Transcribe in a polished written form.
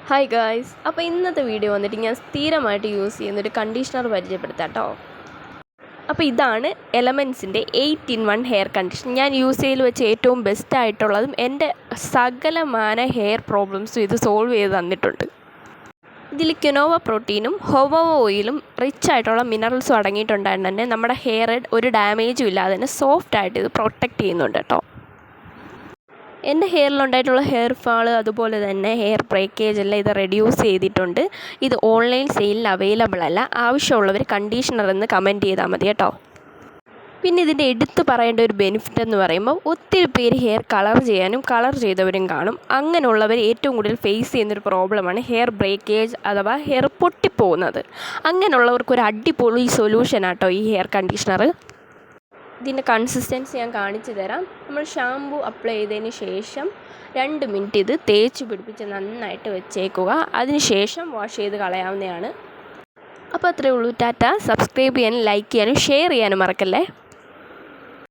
Hi guys, അപ്പോൾ ഇന്നത്തെ video വന്നിട്ട് ഞാൻ സ്ഥിരമായിട്ട് യൂസ് ചെയ്യുന്നൊരു കണ്ടീഷണർ പരിചയപ്പെടുത്താം കേട്ടോ. അപ്പോൾ ഇതാണ് എലമെൻസിൻ്റെ 8-in-1 ഹെയർ കണ്ടീഷണർ. ഞാൻ യൂസ് ചെയ്യൽ വെച്ച് ഏറ്റവും ബെസ്റ്റ് ആയിട്ടുള്ളതും എൻ്റെ സകലമാന ഹെയർ പ്രോബ്ലംസും ഇത് സോൾവ് ചെയ്ത് തന്നിട്ടുണ്ട്. ഇതിൽ ക്വിനോവ പ്രോട്ടീനും ഹോവോ ഓയിലും റിച്ച് ആയിട്ടുള്ള മിനറൽസും അടങ്ങിയിട്ടുണ്ടായിട്ട് തന്നെ നമ്മുടെ ഹെയർ ഒരു ഡാമേജും ഇല്ലാതെ തന്നെ സോഫ്റ്റായിട്ട് ഇത് പ്രൊട്ടക്റ്റ് ചെയ്യുന്നുണ്ട് കേട്ടോ. എൻ്റെ ഹെയറിലുണ്ടായിട്ടുള്ള ഹെയർ ഫാൾ അതുപോലെ തന്നെ ഹെയർ ബ്രേക്കേജ് എല്ലാം ഇത് റെഡ്യൂസ് ചെയ്തിട്ടുണ്ട്. ഇത് ഓൺലൈൻ സെയിലിൽ അവൈലബിൾ അല്ല. ആവശ്യമുള്ളവർ കണ്ടീഷണർ എന്ന് കമൻറ്റ് ചെയ്താൽ മതി കേട്ടോ. പിന്നെ ഇതിൻ്റെ എടുത്ത് പറയേണ്ട ഒരു ബെനിഫിറ്റ് എന്ന് പറയുമ്പോൾ ഒത്തിരി പേര് ഹെയർ കളർ ചെയ്യാനും കളർ ചെയ്തവരും കാണും. അങ്ങനെയുള്ളവർ ഏറ്റവും കൂടുതൽ ഫേസ് ചെയ്യുന്നൊരു പ്രോബ്ലമാണ് ഹെയർ ബ്രേക്കേജ് അഥവാ ഹെയർ പൊട്ടിപ്പോകുന്നത്. അങ്ങനെയുള്ളവർക്കൊരു അടിപൊളി സൊല്യൂഷനാട്ടോ ഈ ഹെയർ കണ്ടീഷണർ. ഇതിൻ്റെ കൺസിസ്റ്റൻസി ഞാൻ കാണിച്ചു തരാം. നമ്മൾ ഷാമ്പു അപ്ലൈ ചെയ്തതിന് ശേഷം 2 മിനിറ്റ് ഇത് തേച്ച് പിടിപ്പിച്ച് നന്നായിട്ട് വെച്ചേക്കുക. അതിന് ശേഷം വാഷ് ചെയ്ത് കളയാവുന്നതാണ്. അപ്പോൾ അത്രയേ ഉള്ളൂ. ടാറ്റ. സബ്സ്ക്രൈബ് ചെയ്യാനും ലൈക്ക് ചെയ്യാനും ഷെയർ ചെയ്യാനും മറക്കല്ലേ.